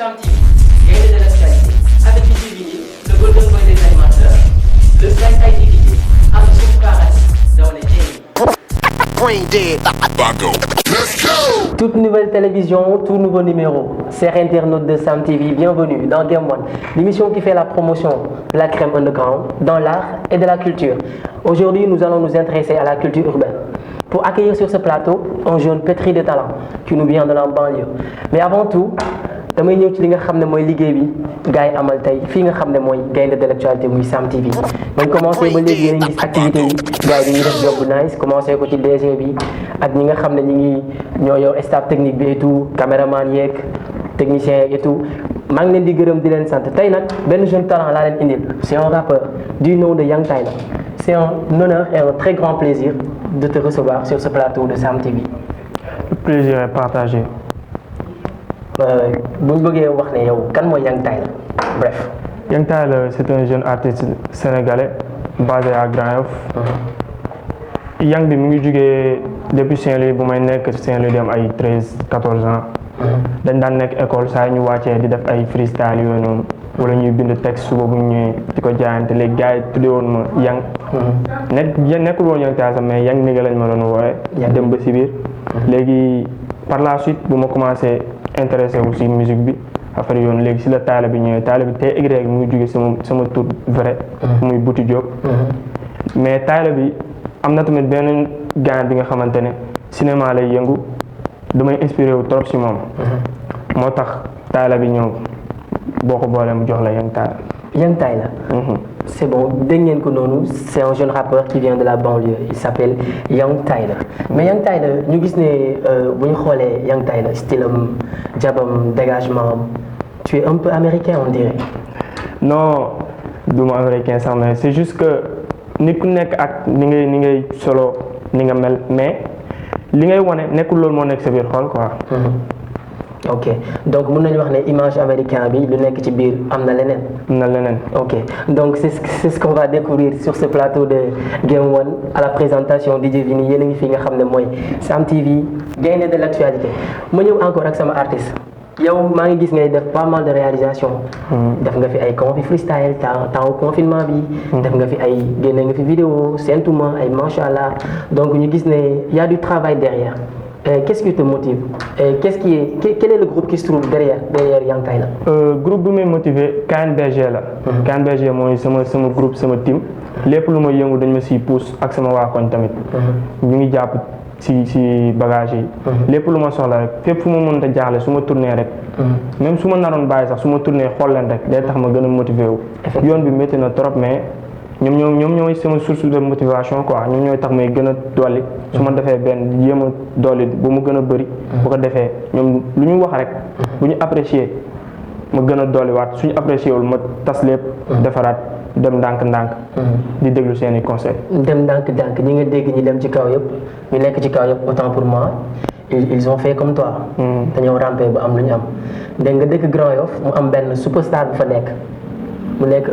Sam TV, gagnez de l'actualité. Avec DJ Vinny, le golden boy des animateurs, le Sky DJ, Amazon Paradis, dans les Jamie. Brain dead. Let's go. Toute nouvelle télévision, tout nouveau numéro. Chers internautes de Sam TV, bienvenue dans Game One, l'émission qui fait la promotion de la crème underground dans l'art et de la culture. Aujourd'hui, nous allons nous intéresser à la culture urbaine. Pour accueillir sur ce plateau un jeune pétri de talent qui nous vient de la banlieue. Mais avant tout, damay ñëw ci li nga xam ne mooy liggéey bi gars yi amal tey fii nga xam ne mooy gaynde de l'actualité muy Sam TV. bañ commencé ba léegi yéen a ngi gis activité yi gars yi dañuy def job bu nice commencé ko ci DG bi ak ñi nga xam ne ñoo yor staff technique bi et tout caméraman yeeg technicien yeeg et tout maa ngi leen di gërëm di leen sant tey nag benn jeune talent laa leen indil c'est un rappeur du nom de Young Tyler. C'est un honneur et un très grand plaisir de te recevoir sur ce plateau de Sam TV. Le plaisir est partagé. bu ñu bëggee wax ne yow kan mooy Young Tyler bref. Young Tyler c'est un jeune artiste sénégalais basé à Grand Yoff. Young bi mu ngi jugee depuis Saint-Louis bu may nekk Saint-Louis dem ay 13-14 ans. dañ daan nekk école saa ñu wàccee di def ay freestyle yooyu noonu. wala ñuy bind texte suba bu ñu ñëwee di ko jaayante léegi gars yi tuddee woon ma Young. nekkul woon Young Tyler sax mais Young ni nga lañ ma doon wooye dem ba si biir. léegi par la suite bu ma commencé intéressé wu si musique bi affaire yoon léegi si la Tyler bi ñëwee Tyler bi TY mu ngi jóge sama tur vrai. muy Bouti Diop. mais Tyler bi am na tamit benn gars bi nga xamante ne cinéma lay yëngu damay inspiré wu trop si moom. moo tax Tyler bi ñëw boo ko boolee mu jox la Young Tyler. Young Tyler. C'est bon dégg ngeen ko noonu c'est un jeune rappeur qui vient de la banlieue il s'appelle Young Tyler. mais Young Tyler ñu gis ne bu ñu xoolee Young Tyler style am jabam dégagement am tu es un peu américain on dirait. non du ma américain sax mais c'est juste que nit ku nekk ak ni ngay solo ni nga mel mais li ngay wane nekkul loolu moo nekk sa biir xol quoi. ok donc mën nañu wax ne image américain bi lu nekk ci biir am na leneen. ok donc c'est ce qu'on va découvrir sur ce plateau de Game One à la présentation DJ Vinny yéen a ngi fi nga xam ne mooy Sam TV gaynde de l'actualité ma ñëw encore ak sama artiste yow maa ngi gis ngay def pas mal de réalisation def nga fi ay confi freestyle temps confinement bi. def nga fi ay génne nga fi vidéo sentuma ay machallah donc ñu gis ne y a du travail derrière. Qu'est-ce qui te motive? Quel est le groupe qui se trouve derrière Young Tyler? Groupe bi may motivé KNBG la. KNBG mooy sama groupe sama team lépp lu ma yëngu dañ ma siy pousse ak sama waa koñ tamit. ñu ngi jàpp si bagage yi. lépp lu ma soxla rek fépp fu ma mënta jaaxle su ma tourné rek. même su ma naroon bàyyi sax su ma tourné xool leen rek day tax ma gën a motivé wu. yoon bi métti na trop mais. ñoom ñooy sama source de motivation quoi ñoom ñooy tax may gën a dolli su ma defee benn yéem a dolli bu mu gën a bëri bu ko defee ñoom lu ñu wax rek bu ñu apprécier ma gën a dolliwaat suñu apprécier wul ma tas lépp defaraat dem ndànk-ndànk di déglu seeni conseil dem ndànk-ndànk ñi nga dégg ñi dem ci kaw yëpp ñu nekk ci kaw yëpp autant pour moi ils ont fait comme toi dañoo rampé ba am lu ñu am dégg nga dëkk Grand Yoff mu am benn superstar bu fa nekk mu nekk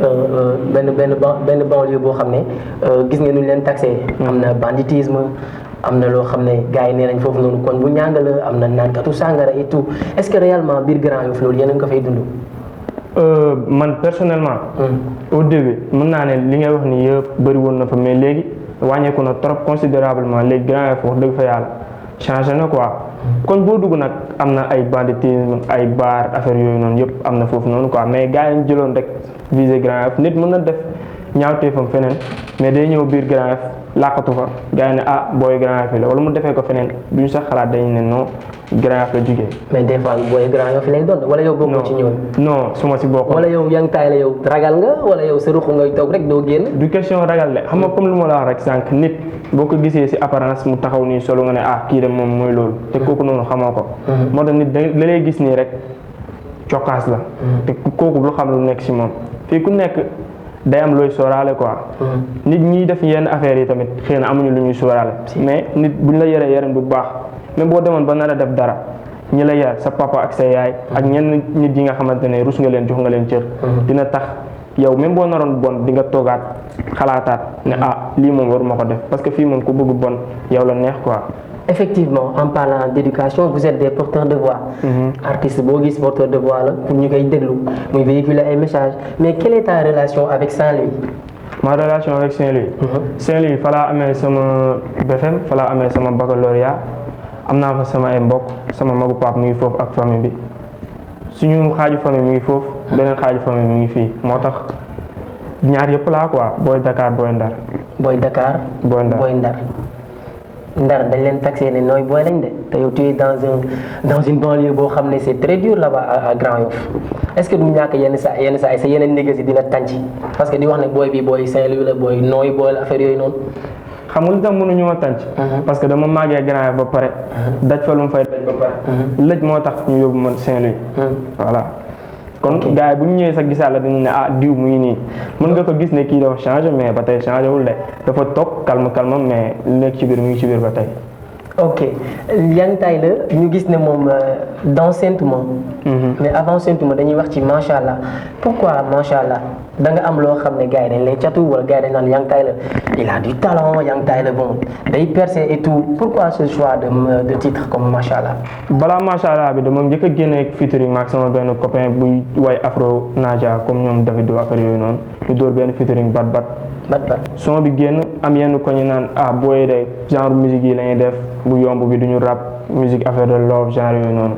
benn banlieue boo xam ne gis nga nu leen taxé. am na banditisme am na loo xam ne gars yi nee nañ foofu noonu kon bu ñàng la am na naankatu sàngara et tout est-ce que réellement biir Grand Yoff loolu yéen a ngi ko fay dund. man personnellement. au début mën naa ne li ngay wax ni yëpp bëri woon na fa mais léegi wàññeeku na trop considérablement léegi Grand Yoff wax dëgg fa yàlla changé na quoi. kon boo dugg nag am na ay banditisme ay bar affaire yooyu noonu yëpp am na foofu noonu quoi mais gars yi ñu jëloon rek visé Grand Yoff nit mën na def ñaawteefam feneen mais day ñëw biir Grand Yoff làqatu fa gars yi ne booy Grand Yoff la wala mu defee ko feneen duñu sax xalaat dañu ne non Grand Yoff la jugee. mais des fois booy Grand Yoff lay doon wala yow bokkoo ci ñoom. non su ma si bokk. wala yow Young Tyler yow ragal nga wala yow sa ruq ngay toog rek doo génn. du question ragal de xam nga comme lu ma la wax rek sànq nit boo ko gisee si apparence mu taxaw nii solo nga ne kii de moom mooy loolu. te kooku noonu xamoo ko. moo tax nit da lay gis nii rek cokkaas la. te kooku lu xam lu nekk si moom fii ku nekk. day am looy sóoraale quoi. nit ñi def yenn affaires yi tamit xëy na amuñu lu ñuy sóoraale. mais nit buñ la yaree yaram bu baax même boo demoon ba nar a def dara ñi la yar sa papa ak sa yaay. ak ñenn nit yi nga xamante ne rus nga leen jox nga leen cër. dina tax yow même boo naroon bon di nga toogaat xalaataat ne lii moom waruma ko def parce que fii moom ku bëgg bon yow la neex quoi. effectivement en parlant d'éducation vous êtes des porteurs de voix. Artiste boo gis porteur de voix la pour ñu koy déglu muy véhiculer ay messages mais quelle est ta relation avec Saint-Louis? Ma relation avec Saint-Louis. Saint-Louis fa laa amee sama BFM fa laa amee sama baccalauréat am naa fa sama ay mbokk sama magu pap mu ngi foofu ak famille bi suñu xaaju famille mu ngi foofu beneen xaaju famille mu ngi fii moo tax ñaar yëpp laa quoi booy Dakar booy Ndar. Boy Dakar. Boy Ndar Boy Ndar. Ndar dañ leen taxé ne nooy booy lañ de te yow tu es dans une banlieue boo xam ne c'est très dur là-bas à Grand Yoff est-ce que du ñàkk yenn saa sa yeneen négocier dina tànc parce que di wax ne booy bi booy Saint-Louis la booy nooy booy la affaire yooyu noonu. xam nga lu tax mënuñu ma tànc. parce que dama màggee Grand Yoff ba pare. daj fa lu mu fay daj ba pare. lëj moo tax ñu yóbbu ma Saint-Louis. voilà. kon gars yi bu ñu ñëwee sax gisaat la dañu ne ah diw mu ngi nii mën nga ko gis ne kii dafa changé mais ba tey changé wul de dafa toog calme mais lu nekk ci biir mu ngi ci biir ba tey. ok Yang Tyler ñu gis ne moom dans Saint Ouma. mais avant Saint Ouma dañuy wax ci macha allah pourquoi macha allah da nga am loo xam ne gars yi dañ lay catu wala gars yi dañ naan Yang Tyler il a du talent Yang Tyler bon day percer et tout pourquoi ce choix de titre comme macha allah. balaa macha allah bi dama njëkk a génne featuring maag sama benn copain buy way afro naja comme ñoom David affaire yooyu noonu ñu dóor benn featuring bat son bi génn am yenn ko ñu naan ah booy de genre musique yi la ñuy def bu yomb bi duñu rap musique affaire de love genre yooyu noonu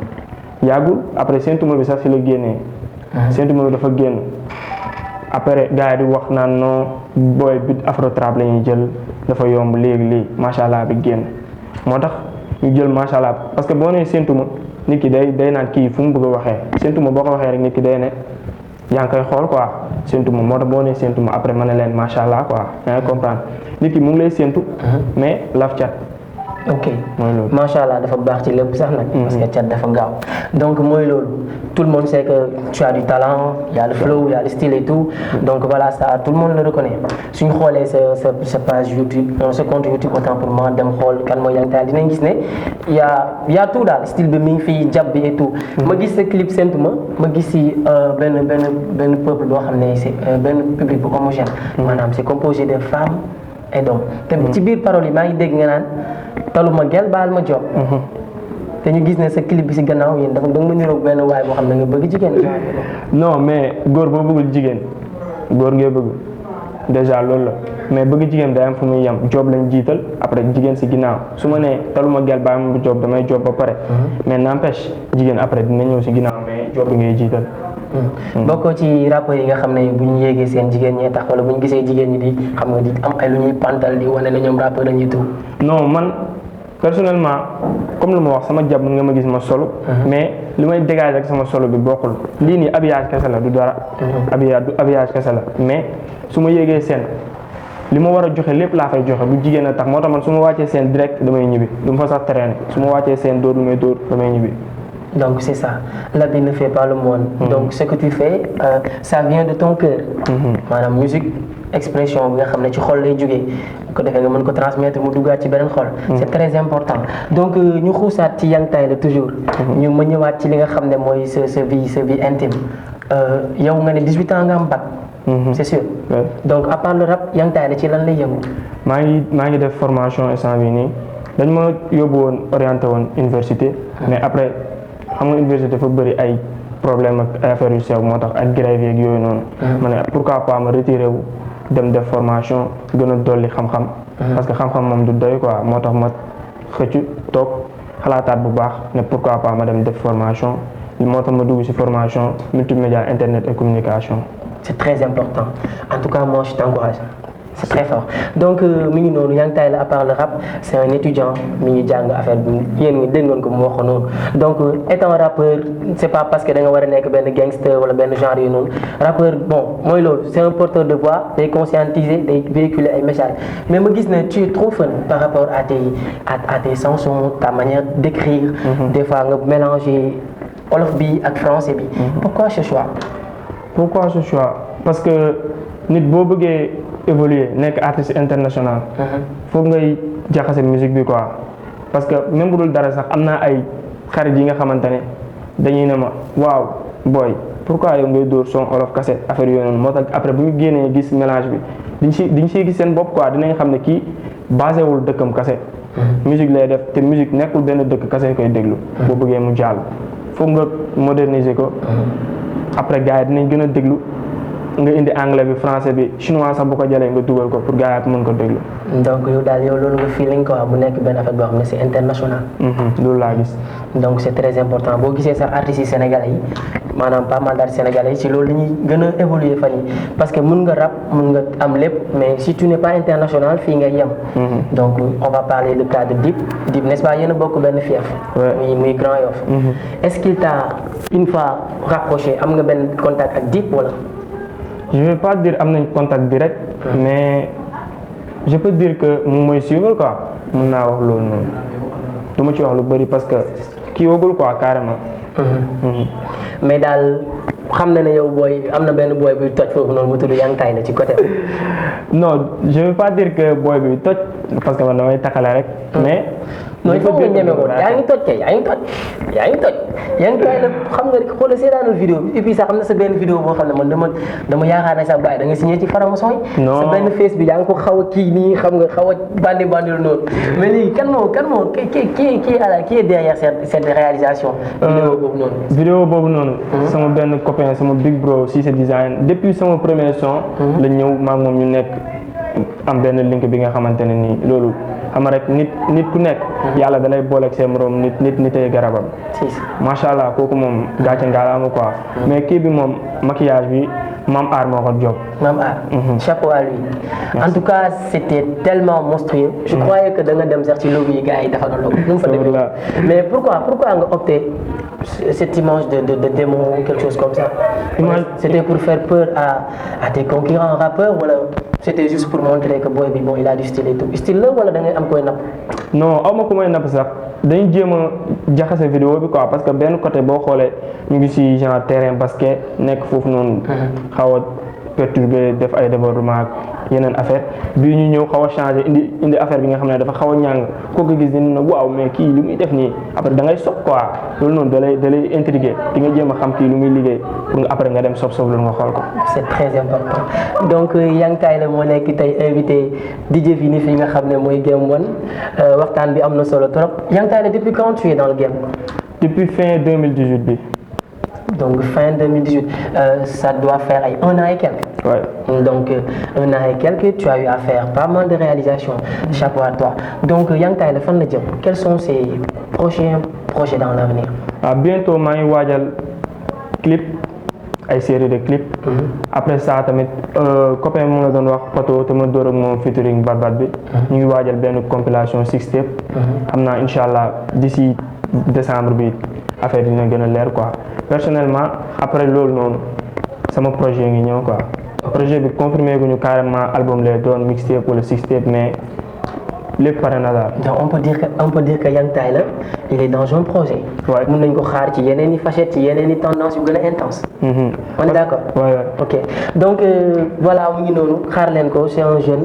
yàggul après Saint Ouma bi sax fi la génnee. Saint Ouma bi dafa génn après gars yi di wax naan non booy bit afro trap la ñuy jël dafa yomb léegi macha allah bi génn moo tax ñu jël macha allah parce que boo nee Saint Ouma nit ki day naan kii fu mu bëgg a waxee Saint Ouma boo ko waxee rek nit ki day ne yaa ngi koy xool quoi séntu ma moo tax boo nee séntu ma après ma ne leen macha allah quoi yaa ngi comprendre nit ki mu ngi lay séntu. mais laf cat. ok mooy loolu macha allah dafa baax ci lépp sax nag. parce que cat dafa gaaw donc mooy loolu tout le monde sait que tu as du talent il y a le flow il y a le style et tout donc voilà ça tout le monde le reconnaît suñu xoolee sa page YouTube sa compte YouTube autant pour moi dem xool kan mooy Yang Tyler dinañ gis ne y a tout daal style bi mi ngi fii jàpp bi et tout. ma gis sa clip Saint Ouma ma gis si benn peuple boo xam ne c'est benn public bu homogène. maanaam c'est composé de femmes et d'hommes. te ci biir paroles yi maa ngi dégg nga naan. taluma gel baal ma job te ñu gis ne sa clip bi si gannaaw yéen dafa da nga ma niroog benn waay boo xam ne nga bëgg jigéen. non mais góor boo bëggul jigéen góor ngay bëgg déjà loolu la mais bëgg jigéen day am fu muy yem job lañ jiital après jigéen si ginnaaw su ma nee taluma gel baal ma job damay job ba pare. mais n'empêche jigéen après dina ñëw si ginnaaw mais job bi ngay jiital. bokkoo ci rappeurs yi nga xam ne bu ñu yéegee seen jigéen ñee tax wala bu ñu gisee jigéen ñi di xam nga di am ay lu ñuy pantal di wane ne ñoom rappeur lañuy tuub. non man personnellement comme lu ma wax sama jàpp mën nga ma gis ma solo. mais li may dégager ak sama solo bi bokkul lii nii habillage kese la du dara. habillage kese la mais su ma yéegee seen li ma war a joxe lépp laa fay joxe bu jigéen a tax moo tax man su ma wàccee seen direct damay ñibbi du ma fa sax traîner su ma wàccee seen dóor du may dóor damay ñibbi. Donc c'est ça, l'habit ne fait pas le moine. Donc ce que tu fais, ça vient de ton cœur. maanaam musique expression bi nga xam ne ci xol lay jógee bu ko defee nga mën ko transmettre mu duggaat ci beneen xol. c'est très important donc ñu xuusaat ci Yang Tyler toujours. ñu ma ñëwaat ci li nga xam ne mooy sa vie intime yow nga ne 18 ans nga am bac. c'est sûr. donc à part le rap Yang Tyler ci lan lay yëngu. maa ngi def formation instant bii nii dañ ma yóbbu woon orienté woon université. mais après. xam nga université dafa bëri ay problème ak affaire yu sew moo tax ak grève yeeg yooyu noonu. ma ne pourquoi pas ma retiré wu dem def formation gën a dolli xam-xam. parce que xam-xam moom du doy quoi moo tax ma xëccu toog xalaataat bu baax ne pourquoi pas ma dem def formation moo tax ma dugg ci formation multimédia internet et communication. c'est très important en tout cas moi je t'encourage. c'est très fort donc mi ngi noonu Yang Tyler à part le rap c'est un étudiant mi ngi jàng affaire bi yéen ñi dégg ngeen ko mu waxoon noonu donc étant rappeur c'est pas parce que da nga war a nekk benn gangster wala benn genre yu noonu rappeur bon mooy loolu c'est un porteur de voix day conscientiser day véhiculer ay messages mais ma gis ne tu es trop fun par rapport à tes chansons ta manière d'écrire. des fois nga mélanger wolof bi ak français bi. pourquoi ce choix parce que nit boo bëggee évoluer nekk artiste international. foog ngay jaxase musique bi quoi parce que même bu dul dara sax am naa ay xarit yi nga xamante ne dañuy ne ma waaw booy pourquoi yow ngay dóor son olof cassette affaire yooyu noonu moo tax après bu ñu génnee gis mélange bi diñ siy gis seen bopp quoi dinañ xam ne kii basé wul dëkkam cassette musique lay def te musique nekkul benn dëkk kase koy déglu boo bëggee mu jàll foog nga moderniser ko après gars yi dinañ gën a déglu nga indi anglais bi français bi chinois sax bu ko jëlee nga dugal ko pour gars yi mën ko déglu. donc yow daal yow loolu nga feeling quoi bu nekk benn affaire boo xam ne c'est international. loolu laa gis. donc c'est très important boo gisee sax artistes yi sénégalais yi maanaam pas mal d'artistes sénégalais yi ci loolu la ñuy gën a évoluer fan yi parce que mën nga rap mën nga am lépp mais si tu n'es pas international fii ngay yem. donc on va parler le cas de Dip n'est-ce pas yéen a bokk benn fief. muy Grand Yoff. est-ce qu'il t'a une fois rapproché am nga benn contact ak Dip wala. je vais pas dire am nañ contact direct mais je peux dire que moom mooy suivre quoi mën naa wax loolu noonu du ma ci wax lu bëri parce que kii wagul quoi carrément. mais daal xam na ne yow booy am na benn booy buy toj foofu noonu mu tudd Yang Tay la ci côté. non je veux pas dire que booy bi toj parce que man damay taxale rek. mais non il faut nga ñeme ko yaa ngi toj kay yaa ngi toj Yang Tay la xam nga rek xoolal seetaanal vidéo bi et puis sax xam na sa benn vidéo boo xam ne man dama yaakaar ne sax bàyyi da nga signé ci franc-maçon yi. non sa benn face bi yaa ngi ko xaw a kii nii xam nga xaw a bandi lu noonu mais léegi kan moo qui est derrière cette réalisation. vidéo boobu noonu. sama benn copain sama big bro Cissé Design depuis sama premier son. la ñëw maa moom ñu nekk am benn link bi nga xamante ne nii loolu. xam nga rek nit ku nekk. yàlla dalay booleeg seen morom nitay garabam. macha allah kooku moom gàcce ngaalaama quoi. mais kii bi moom maquillage bi Mame Art moo ko job. Mame Art. chapeau à lui. en tout cas c'était tellement monstrueux. je croyais que da nga dem sax ci lobby yi gars yi dafa doon lu mu fa demee. mais pourquoi nga opté cette image de démon quelque chose comme ça. c'était pour faire peur à tes concurrents rappeurs wala. c'était juste pour montrer que boy bi bon il a du style et tout style la wala da ngay am koy napp. non aw ma ku may napp sax dañu jéem a jaxase vidéo bi quoi parce que benn côté boo xoolee ñu ngi ci genre terrain basket nekk foofu noonu. xaw a perturbé def ay débordement ak yeneen affaire bii ñu ñëw xaw a changé indi affaire bi nga xam ne dafa xaw a ñàng koo ko gis ni waaw mais kii lu muy def nii après da ngay sob quoi loolu noonu da lay intrigué di nga jéem a xam kii lu muy liggéey pour nga après nga dem sob loolu nga xool ko. c'est très important donc Yang Tay la moo nekk tey invité DJ Vini fi nga xam ne mooy Game One waxtaan bi am na solo trop Yang Tay la depuis quand tu es dans le game. depuis fin 2018 bi. donc fin 2018 ça doit faire ay 1 an et quelques. Ouais. donc 1 an et quelques tu as eu à faire pas mal de réalisations chapeau à toi donc Yang Tay la fan la jëm quels sont ses prochains projets dans l'avenir. bientôt maa ngi waajal clip ay série de clip. après ça tamit copain moom la doon wax Pato te ma door ak moom featuring Barbat bi. ñu ngi waajal benn compilation 6 tape. xam naa incha allah d'ici décembre bi affaire dina gën a leer quoi. personnellement après loolu noonu sama projet ngi ñëw quoi projet bi confirmé gu ñu carrément album lay doon mixtape wala 6 tape mais lépp pare na daal. donc on peut dire que Yang Tay la il est dans un projet. Ouais. mën nañ ko xaar ci yeneen i facettes ci yeneen i tendances yu gën a intense. on est d'accord. Ouais. ok donc voilà mu ngi noonu xaar leen ko c'est un jeune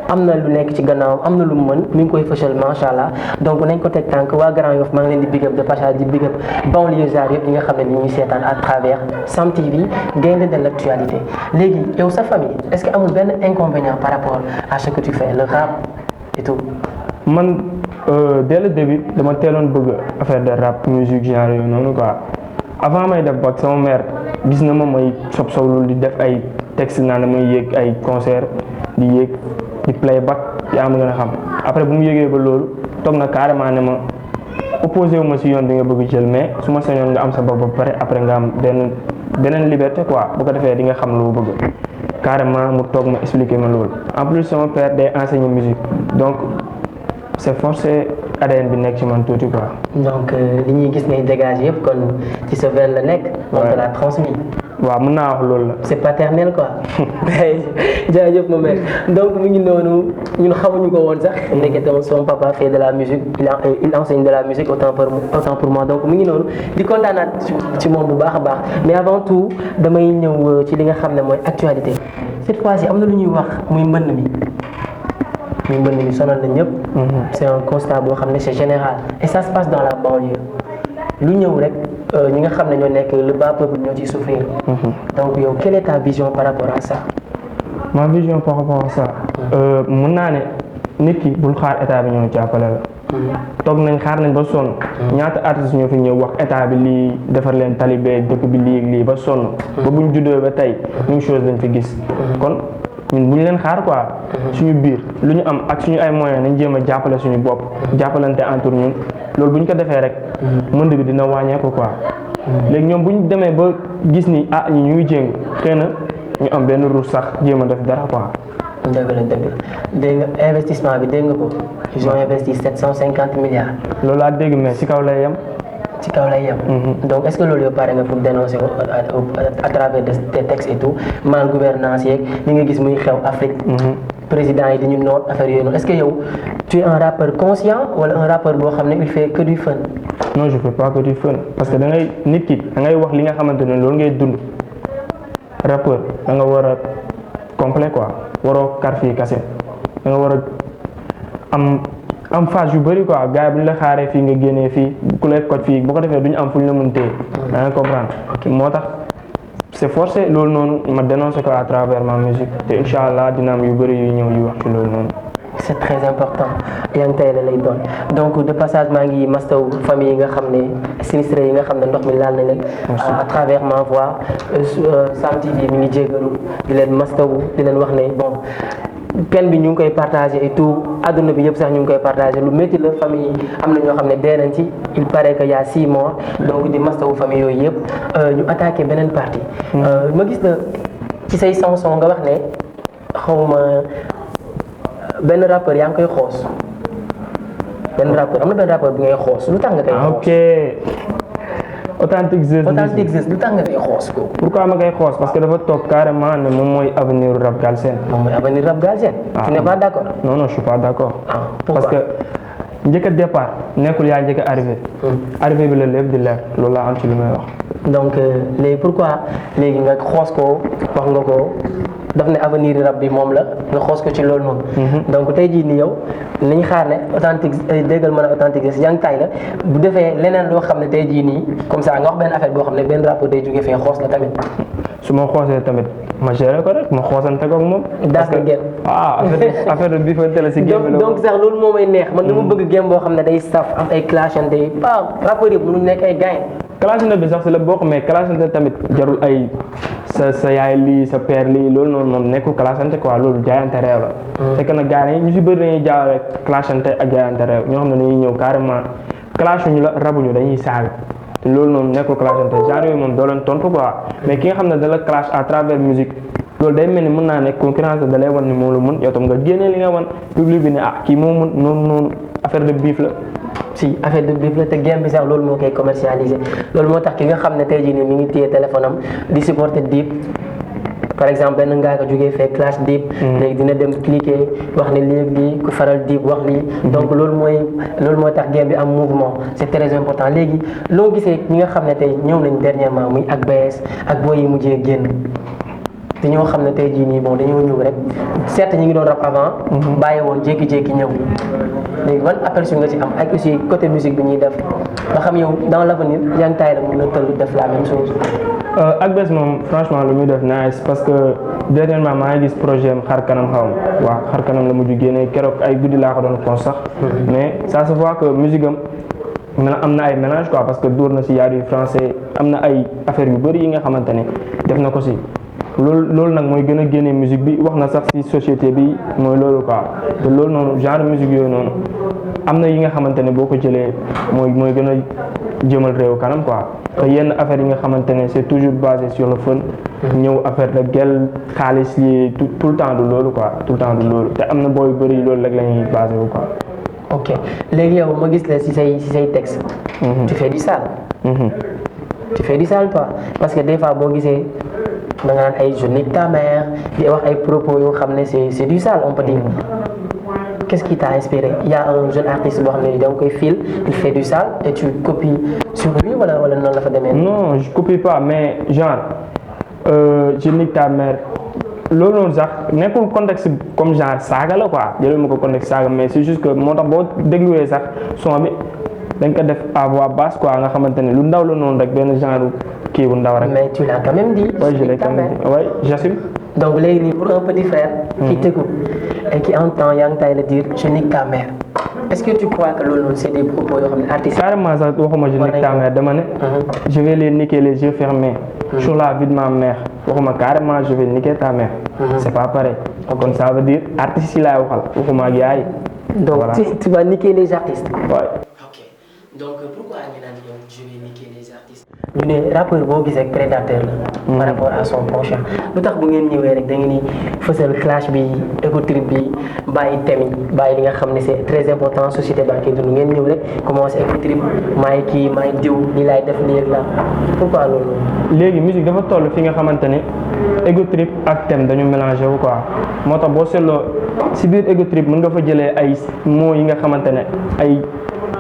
am na lu nekk ci gannaawam am na lu mu mën mi ngi koy fësal macha allah donc nañ ko teg tànk waa Grand Yoff maa ngi leen di big up de passage di big up banlieusards yëpp yi nga xam ne ni ñuy seetaan à travers Sam TV gaynde de l'actualité léegi yow sa famille est-ce que amul benn inconvénient par rapport à ce que tu fais le rap et tout. man dès le début dama teeloon bëgg affaire de rap musique genre yooyu noonu quoi avant may def bac sama mère gis na ma may sob-soblu di def ay texte naan damay yéeg ay concert di yéeg di playback yaa ma gën a xam après bu mu yéegee ba loolu toog na carrément ne ma opposé wu ma si yoon bi nga bëgg jël mais su ma sañoon nga am sa bopp ba pare après nga am beneen liberté quoi bu ko defee di nga xam lu bëgg carrément mu toog ma expliquer ma loolu en plus sama père day enseigner musique donc c'est forcé ADN bi nekk ci man tuuti quoi. donc li ñuy gis ngay dégager yëpp kon ci sa veine la nekk. moom de la transmis. waaw mën naa wax loolu la. c'est paternel quoi. jaajëf ma mère donc mu ngi noonu ñun xamuñu ko woon sax. ndekete son papa fait de la musique il enseigne de la musique autant pour moi donc mu ngi noonu di kontaanaat ci moom bu baax a baax mais avant tout damay ñëw ci li nga xam ne mooy actualité cette fois-ci am na lu ñuy wax muy mbënn mi. muy mbënn mi sonal na ñëpp. c'est un constat boo xam ne c'est général et ça se passe dans la banlieue lu ñëw rek ñi nga xam ne ñoo nekk le bas peuple ñoo ciy souffrir. donc yow quelle est ta vision par rapport à ça. ma vision par rapport à ça. mën naa ne nit ki bul xaar état bi ñëw jàppale la toog nañ xaar nañ ba sonn ñaata artistes ñoo fi ñëw wax état bi lii defar leen talibé dëkk bi lii ba sonn ba buñ juddoo ba tey même chose lañ fi gis kon ñun bu ñu leen xaar quoi suñu biir lu ñu am ak suñu ay moyens nañ jéem a jàppale suñu bopp jàppalante entre ñun loolu bu ñu ko defee rek mënd bi dina wàññeeku quoi léegi ñoom bu ñu demee ba gis ni ñi ñu ngi jéng xëy na ñu am benn ruus sax jéem a def dara quoi. dëgg la dégg nga investissement bi dégg nga ko ils ont investi 750 milliards. loolu laa dégg mais si kaw lay yem. ci kaw lay yem. donc est-ce que loolu yow pare nga pour dénoncer ko à travers des textes et tout mal gouvernance yeeg li nga gis muy xew Afrique. président yi dañu noot affaire yooyu noonu est-ce que yow tu es un rappeur conscient wala un rappeur boo xam ne il fait que du fun. non je fais pas que du fun parce que da ngay nit ki da ngay wax li nga xamante ne loolu ngay dund rappeur da nga war a complet quoi waroo kar fii kase da nga war a am phase yu bëri quoi gars yi bu ñu la xaaree fii nga génnee fii ku lay koj fii bu ko defee du ñu am fu ñu la mën téye da nga comprendre moo tax c'est forcé loolu noonu ma dénoncer ko à travers ma musique te incha allah dina am yu bëri yu ñëw yu wax ci loolu noonu. c'est très important yaa ngi tey la lay doon donc de passage maa ngi mastaw famille yi nga xam ne sinistré yi nga xam ne ndox mi laal na leen à travers ma voix Sam TV mi ngi jégalu di leen mastaw di leen wax ne bon peine bi ñu ngi koy partagé et tout adduna bi yëpp sax ñu ngi koy partagé lu métti la famille yi am na ñoo xam ne dee nañ ci il paraît que y a 6 morts donc di mastawu famille yooyu yëpp ñu attaqué beneen partie ma gis na ci say chanson nga wax ne xawma benn rappeur yaa ngi koy xoos benn rappeur am na benn rappeur bi ngay xoos lu tax nga koy xoos. ok Authentic Zeus lu tax nga koy xoos ko. pourquoi ma koy xoos parce que dafa toog carrément ne moom mooy avenir rap Galsen. moom mooy avenir rap Galsen. tu n'es pas d'accord. non je suis pas d'accord. pourquoi parce que njëkk a départ nekkul yaa njëkk a arrivé. arrivé bi la lépp di leer loolu laa am ci lu may wax. donc léegi pourquoi léegi nga xoos ko wax nga ko. daf ne avenir rap bi moom la nga xoos ko ci loolu noonu. donc tey jii nii yow nañ xaar ne authentique déggal mën a authentique yaa ngi tay la bu defee leneen loo xam ne tey jii nii comme ça nga wax benn affaire boo xam ne benn rappeur day jógee fee xoos la tamit. su ma xoosee tamit ma géré ko rek ma xoosante ko ak moom. daas nga génn. affaire bi fa teel si géem donc sax loolu moo may neex man dama bëgg géem boo xam ne day saf am ay clashante yi rappeur yëpp mënuñ nekk ay gain. clashante bi sax si la bokk mais clashante tamit jarul ay. sa yaay lii sa père lii loolu noonu moom nekkul clashante quoi loolu jaayante réew la. fekk na gars yi ñu si bëri dañuy jaawale clashante ak jaayante réew ñoo xam ne dañuy ñëw carrément clashuñu la rabuñu dañuy saaga te loolu noonu nekkul clashante genre yooyu moom doo leen tontu quoi mais ki nga xam ne da la clash à travers musique loolu day mel ni mën naa nekk concurrence da lay wan ni moom la mën yow tam nga génnee li nga wan public bi ne kii moo mën noonu affaire de beef la. si affaire de bif la te game bi sax loolu moo koy commercialisé loolu moo tax ki nga xam ne tey jii nii mi ngi téye téléphone am di supporter Dip par exemple benn ngaa ko jógee fee clash Dip léegi dina dem cliquer wax ne lii ku faral Dip wax lii donc loolu mooy tax game bi am mouvement c'est très important léegi loo gisee ñi nga xam ne tey ñëw nañ dernièrement muy ak BS ak booy yi mujjee génn te ñoo xam ne tey jii nii bon dañoo ñëw rek certes ñi ngi doon rap avant bàyyi woon jékki-jékki ñëw léegi ban aperçu nga ci am ak aussi côté musique bi ñuy def nga xam yow dans l'avenir yaa ngi taay la mën na tëll def la même chose. ak bés moom franchement lu muy def nice parce que dernièrement maa ngi gis projet am xar kanam xaw ma waaw xar kanam la mujj génnee keroog ay guddi laa ko doon kon sax mais ça se voit que musique am na ay mélange quoi parce que dóor na si yaa du français am na ay affaires yu bëri yi nga xamante ne def na ko si. loolu nag mooy gën a génne musique bi wax na sax ci société bi mooy loolu quoi te loolu noonu genre musique yooyu noonu am na yi nga xamante ne boo ko jëlee mooy gën a jëmal réew kanam quoi te yenn affaire yi nga xamante ne c'est toujours basé sur le fun ñëw affaire de gel xaalis yi tout le temps du loolu quoi tout le temps du loolu te am na booy bëri loolu rek la ñuy basé wu quoi. ok léegi yow ma gis la ci say texte. tu fais du sale. tu fais du sale toi parce que des fois boo gisee. da nga naan ay je nique ta mère di wax ay propos yoo xam ne c'est du sale on peut dire qu'est-ce qui t'a inspiré il y a un jeune artiste boo xam ne da nga koy fil il fait du sale et tu copies sur lui wala noonu la fa demee. non je copie pas mais genre je nique ta mère loolu noonu sax nekkul contexte comme genre saaga la quoi jëlee ma ko contexte saaga mais c'est juste que moo tax boo dégluwee sax son bi dañ ko def à voix basse quoi nga xamante ne lu ndaw la noonu rek benn genre. kii bu ndaw rek. mais tu l'as quand même dit. oui je l'ai quand même dit oui j'assume. donc léegi nii pour un petit frère. qui t'écoute et qui entend Yang Tyler dire je nique ta mère est-ce que tu crois que loolu noonu c'est des propos yoo xam ne artistes. carrément sax waxuma je nique ta mère dama ne. je vais les niquer les yeux fermés. sur la vie de ma mère waxuma carrément je vais niquer ta mère. c'est pas pareil. kon ça veut dire artistes yi laay waxal waxuma ak yaay. donc voilà. tu vas niquer les artistes. Ouais. ok donc pourquoi ñu naan yow je vais niquer les artistes. ñu ne rappeur boo gisee rek prédateur la. par rapport à son prochain. lu tax bu ngeen ñëwee rek da ngeen di fësal clash bi ego trip bi bàyyi thème yi bàyyi li nga xam ne c'est très important société baa koy dund ngeen ñëw rek commencé ego trip maay kii maay diw lii laay def lii la pourquoi loolu. léegi musique dafa toll fi nga xamante ne ego trip ak thème dañu mélangé wu quoi moo tax boo seetloo si biir ego trip mën nga fa jëlee ay mots yi nga xamante ne ay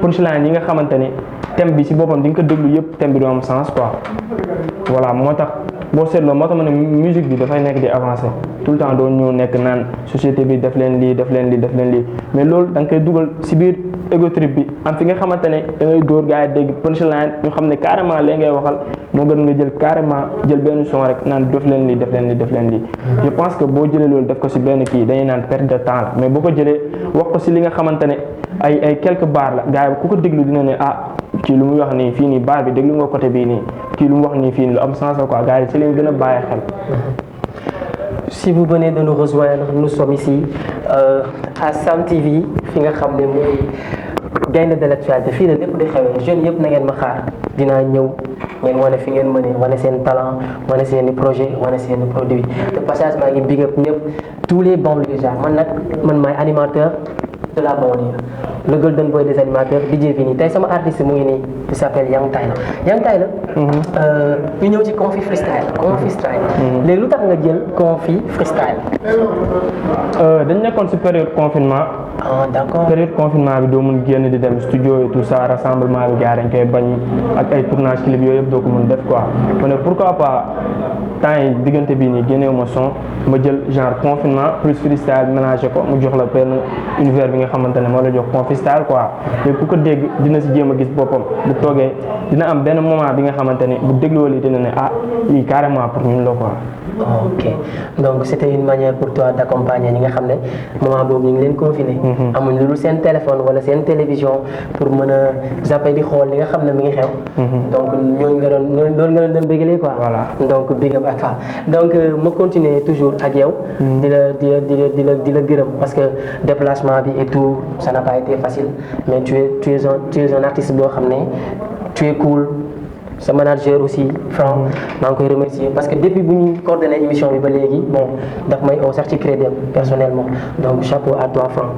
punchline yi nga xamante ne thème bi si boppam di nga ko déglu yëpp thème bi du am sens quoi voilà moo tax boo seetloo moo tax ma ne musique bi dafay nekk di avancer tout le temps doo ñëw nekk naan société bi def leen lii def leen lii def leen lii mais loolu da nga koy dugal si biir ego trip bi am fi nga xamante ne da ngay dóor gars yi dégg punchline ñu xam ne carrément lee ngay waxal moo gën nga jël carrément jël benn son rek naan def leen lii def leen lii def leen lii. je pense que boo jëlee loolu def ko si benn kii dañuy naan perte de temps la mais boo ko jëlee wax ko si li nga xamante ne ay quelques bars la gars yi ku ko déglu dina ne ah kii lu muy wax nii fii nii bar bi déglu nga côté bii nii kii lu mu wax nii fii nii lu am sens la quoi gars yi si lañ gën a bàyyi xel. Si vous venez de nous rejoindre, nous sommes ici à Sam TV fi nga xam ne mooy gaynde de l'actualité fii la lépp di xewee jeunes yëpp na ngeen ma xaar dinaa ñëw ngeen wane fi ngeen mënee wane seen talent wane seen i projet wane seen i produit de passage maa ngi big up ñëpp tous les banlieusards man maay animateur de la banlieue le golden boy des animateurs DJ Vini tey sama artiste mu ngi nii il s'appelle Yang Tyler Yang Tyler ñu ñëw ci Confi freestyle léegi lu tax nga jël Confi freestyle. dañ nekkoon si période confinement. ah d'accord période confinement bi doo mun génn di dem studio et tout ça rassemblement bi gars dañ koy bañ ak ay tournage clip yooyu yëpp doo ko mun def quoi ma ne pourquoi pas temps yi diggante bii nii génneewu ma son ma jël genre confinement plus freestyle mélangé ko mu jox la benn univers bi nga xamante ne moo la jox Confi freestyle quoi mais ku ko dégg dina si jéem a gis boppam bu toogee dina am benn moment bi nga xamante ne bu dégloo lii dina ne ah lii carrément pour ñun la quoi. ok donc c'était une manière pour toi d'accompagner ñi nga xam ne moment boobu ñu ngi leen confiné. amuñ lu dul seen téléphone wala seen télévision pour mën a zapper di xool li nga xam ne mi ngi xew. donc ñooñu nga doon loolu nga doon bégalee quoi. voilà donc big up ak fa donc ma continuer toujours ak yow. di la gërëm parce que déplacement bi et tout ça n'a pas été facile mais tu es un artiste boo xam ne tu es cool. sa manager aussi Franck maa ngi koy remercier parce que depuis bu ñu coordonné émission bi ba léegi bon daf may oo sax ci crédit personnellement donc chapeau à toi Franck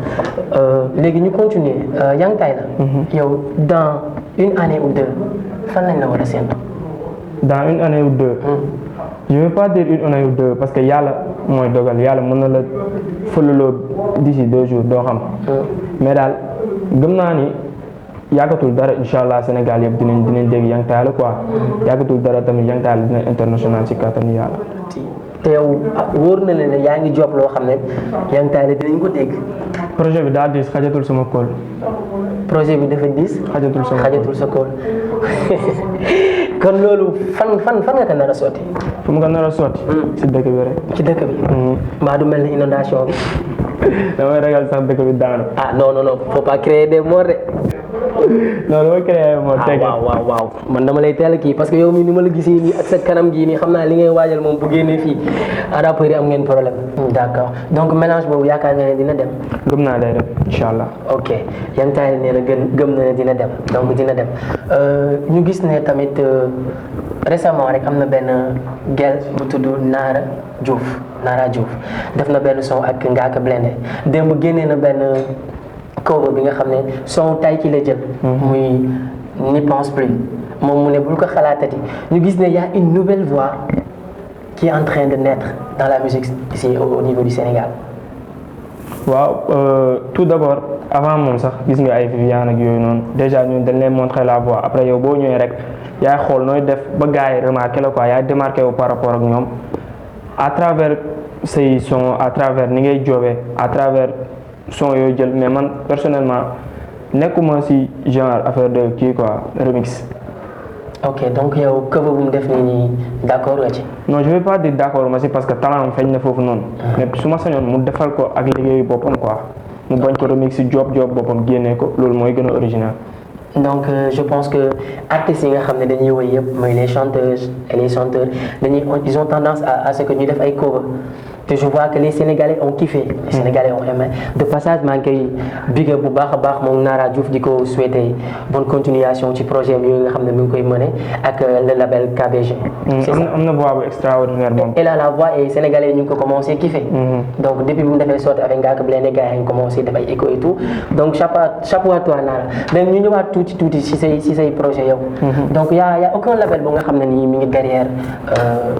léegi ñu continuer Yang Tyler yow dans une année ou deux fan lañ la war a séntu. dans une année ou deux. je vais pas dire une année ou deux parce que yàlla mooy dogal yàlla mën na la fëlaloo d'ici 2 jours doo xam. mais daal gëm naa ni. yàggatul dara incha allah Sénégal yëpp dinañ dégg Yang Tyler quoi yàggatul dara tamit Yang Tyler dina international ci kattanu yàlla. te yow wóor na leen ne yaa ngi job loo xam ne Yang Tyler dinañ ko dégg. projet bi daal diis xajatul sama kóol. projet bi dafa diis. xajatul sa kóol kon loolu fan nga ko nar a sotti. fu mu ko nar a sotti. ci dëkk bi rek. ci dëkk bi. mbaa du mel ni inondation bi. damay ragal sax dëkk bi daanu. ah non faut pas créer des morts de. non dama créé moo teg waaw man dama lay teel kii parce que yow mii ni ma la gisee nii ak sa kanam gii nii xam naa li ngay waajal moom bu génnee fii rappeurs yi am ngeen problème. d'accord donc mélange boobu yaakaar nga ne dina dem. gëm naa day dem incha allah. ok Yang Tyler nee na gëm na ne dina dem donc dina dem ñu gis ne tamit récemment rek am na benn gel bu tudd Nara Diouf def na benn son ak Ngaaka Blindé démb génnee na benn. cover bi nga xam ne son tay ki la jël muy n'y pense plus moom mu ne bul ko xalaatati ñu gis ne y a une nouvelle voix qui est en train de naître dans la musique ici au niveau du Sénégal. waaw tout d'abord avant moom sax gis nga ay Viviane ak yooyu noonu déjà ñun dañ leen montrer la voix après yow boo ñëwee rek yaay xool nooy def ba gars yi remarqué la quoi yaay démarqué wu par rapport ak ñoom à travers say son à travers ni ngay joobee à travers son yooyu jël mais man personnellement nekkuma ci genre affaire de kii quoi remix ok donc yow cover bu mu def nii d'accord nga ci. non je vais pas dire d'accord mais c'est parce que talent am feeñ na foofu noonu. mais su ma sañoon mu defal ko ak liggéeyu boppam quoi mu bañ ko remix si job boppam génnee ko loolu mooy gën a original. donc je pense que artistes yi nga xam ne dañuy woy yëpp mooy les chanteuses et les chanteurs ils ont tendance à ce que ñu def ay cover te je vois que les Sénégalais ont kiffé. Les Sénégalais ont aimé de passage maa ngi koy big bu baax a baax moom Nara Diouf di ko souhaiter bonne continuation ci projet bi yooyu nga xam ne mi ngi koy mener ak le label KBG. c'est ça am na voix bu extraordinaire moom. et là la voix et Sénégalais ñu ngi ko commencé kiffer. donc depuis bu mu defee sorti avec Ngaaka Blindé gars yi ñu commencé def ay écho et tout donc chapeau à toi Nara mais ñu ñëwaat tuuti si say projet yow. donc y a aucun label bu nga xam ne nii mi ngi derrière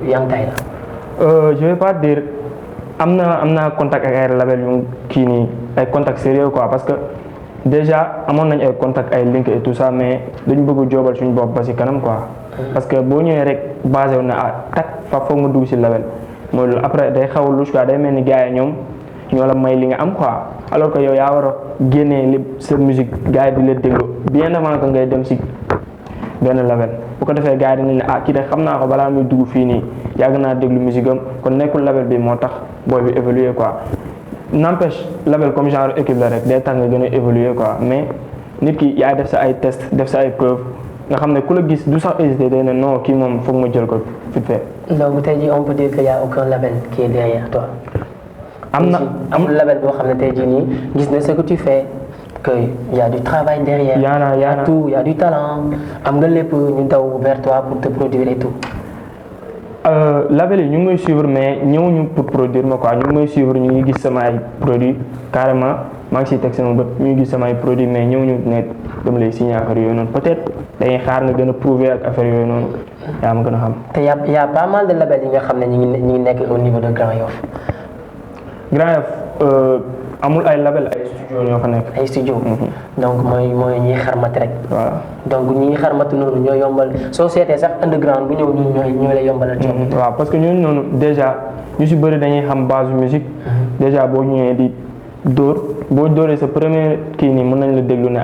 Young Tyler. je vais pas dire. am na contact ak ay label yu kii nii ay contact sérieux quoi parce que déjà amoon nañ ay contact ay link et tout ça mais dañu bëgg joobal suñu bopp ba si kanam quoi. parce que boo ñëwee rek basé wu na fa foog nga dugg si label mooy loolu après day xaw a louche quoi day mel ni gars yi ñoom ñoo la may li nga am quoi alors que yow yaa war a génnee li sa musique gars yi di la déglu bien avant que ngay dem si benn label bu ko defee gars yi dañu ne kii de xam naa ko balaa muy dugg fii nii yàgg naa déglu musique am kon nekkul label bi moo tax booy bi évoluer quoi n'empêche label comme genre équipe la rek day tax nga gën a évoluer quoi mais nit ki yaay def sa ay test def sa ay preuve nga xam ne ku la gis du sax hésité day ne non kii moom foog ma jël ko vite fait. donc tey jii on peut dire que y a aucun label qui est derrière toi. amul label boo xam ne tey jii nii gis na ce que tu fais. que y a du travail derrière. y a tout y a du talent am nga lépp ñu daw vers toi pour te produire et tout. label yi ñu ngi may suivre mais ñëwuñu pour produire ma quoi ñu ngi may suivre ñu ngi gis sama ay produits carrément maa ngi siy teg sama bët ñu ngi gis sama ay produits mais ñëwuñu ne dama lay signer affaire yooyu noonu peut-être dañuy xaar nga gën a prouver ak affaire yooyu noonu yaa ma gën a xam. te y a pas mal de labels yi nga xam ne ñu ngi nekk au niveau de Grand Yoff. Grand Yoff amul ay label ay studio ñoo fa nekk. ay studio. donc mooy ñiy xarmat rek. voilà donc ñi xarmatu noonu ñoo yombal soo seetee sax underground bu ñëw ñun ñooy lay yombalal coono. waaw parce que ñooñu noonu déjà ñu si bëri dañuy xam base musique. déjà boo ñëwee di boo dóoree sa premier kii nii mën nañ la déglu ne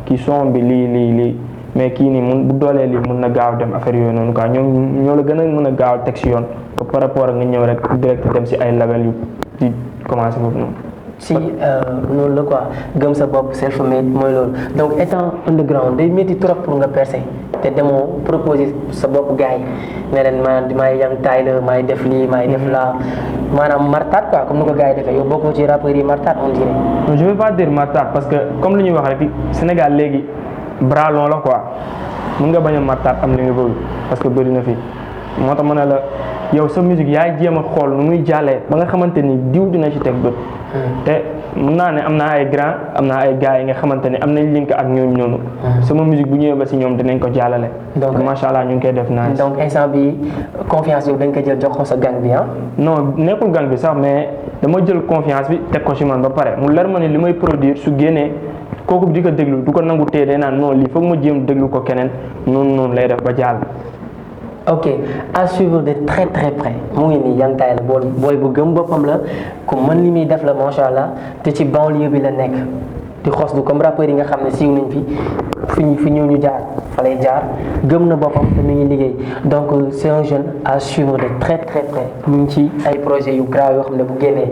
kii son bi lii mais kii nii bu doolee lii mën na gaaw dem affaire yooyu noonu quoi ñoo la gën a mën a gaaw teg si yoon par rapport ak nga ñëw rek direct dem si ay label yu di commencé foofu noonu. si loolu la quoi gëm sa bopp self made mooy loolu donc étant underground day métti trop pour nga percer te demoo proposer sa bopp gars yi ne leen maay Young Tyler maay def lii maay def laa maanaam martaat quoi comme ni ko gars yi defee yow bokkoo ci rappeurs yi martaat on dirait. non je vais pas dire martaat parce que comme li ñuy wax rek Sénégal léegi bras long la quoi mun nga bañ a martaat am li nga bëgg parce que bëri na fi moo tax ma ne la yow sa musique yaay jéem a xool nu muy jàllee ba nga xamante ni diw dina ci teg bët. te mun naa ne am naa ay gars yi nga xamante ne am nañ link ak ñooñu noonu. sama musique bu ñëwee ba si ñoom dinañ ko jàllale. donc macha allah ñu ngi koy def naa. donc instant bi confiance bi dañ ko jël jox ko sa gang bi non nekkul gang bi sax mais dama jël confiance bi teg ko si man ba pare mu leer ma ne li may produire su génnee kooku di ko déglu du ko nangu tee day naan non lii foog ma jéem déglu ko keneen noonu lay def ba jàll. ok à suivre de très très près mu ngi nii Young Tyler booy bu gëm boppam la ku mën li muy def la macha allah te ci banlieue bi la nekk di xos du comme rappeurs yi nga xam ne siiw nañ fi ñëw ñu jaar fa lay jaar gëm na boppam te mu ngi liggéey donc c'est un jeune à suivre de très très près ñu ngi ci ay projets yu grave yoo xam ne bu génnee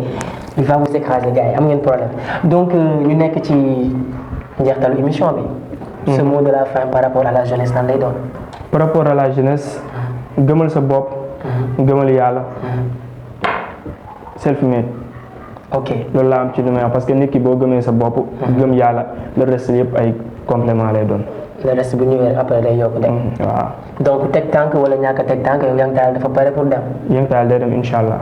il va vous écraser gars yi am ngeen problème donc ñu nekk ci njeextalu émission bi. ce mot de la fin par rapport à la jeunesse nan lay doon. par rapport à la jeunesse. gëmal sa bopp. gëmal yàlla. self made. ok loolu laa am ci lu may wax parce que nit ki boo gëmee sa bopp. gëm yàlla le reste yëpp ay complément lay doon. le reste bu ñëwee après day yokk dem. waaw donc teg tànk wala ñàkk a teg tànk yow Young Tyler dafa pare pour dem. Young Tyler day dem incha allah.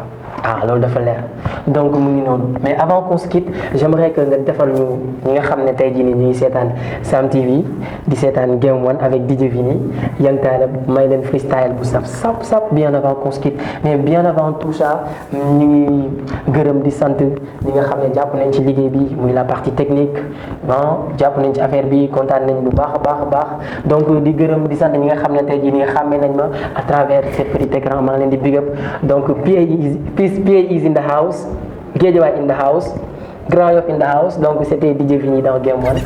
loolu dafa leer donc mu ngi noonu mais avant qu'on se quitte j'aimerais que nga defal ñu ñi nga xam ne tey jii nii ñu ngi seetaan Sam TV di seetaan Game One avec DJ Vini Young Tyler may leen freestyle bu sap bien avant qu'on se quitte mais bien avant tout ça ñu ngi gërëm di sant ñi nga xam ne jàpp nañ ci liggéey bi muy la partie technique jàpp nañ ci affaire bi kontaan nañ bu baax a baax donc di gërëm di sant ñi nga xam ne tey jii nii xàmmee nañ ma à travers ce petit écran maa ngi leen di big up donc PA is in the house, Guédiawaye in the house, Grand Yoff in the house. Donc c'était DJ Vini dans Game One.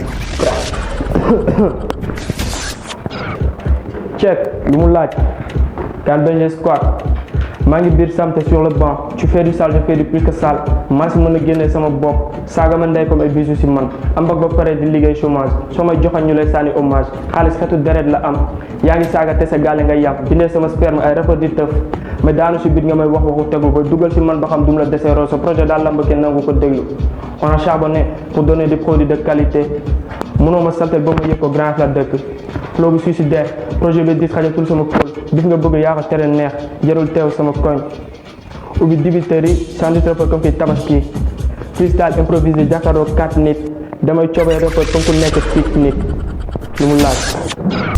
check lu mu laaj kan benn squat maa ngi biir samte sur le banc tu fais du sale je fais du plus que sale maa si mën a génnee sama bopp saaga ma ndey comme ay bisu si man am ba pare di liggéey chômage soo may joxoon ñu lay sànni hommage xaalis xetu deret la am yaa ngi saaga te sa gaale nga yàpp bindee sama sperme ay rapport di tëf mais daanu si biir nga may wax waxu tegu ba dugal si man ba xam dum la deseeroo sa projet daal lamba kenn nangu ko déglu on a charbonné pour donner des produits de qualité mënoo ma saltel ba ma yëg ko grand la dëkk flow bi suicidaire projet bi dis xajatul sama kóol bis nga bëgg yaa ko tere neex jarul teew sama koñ ubbi dibiteri sandi rapport comme fi tabaski freestyle improvisé jàkkaaroo 4 nit damay coobee rapport comme ku nekk 6 nit lu mu laaj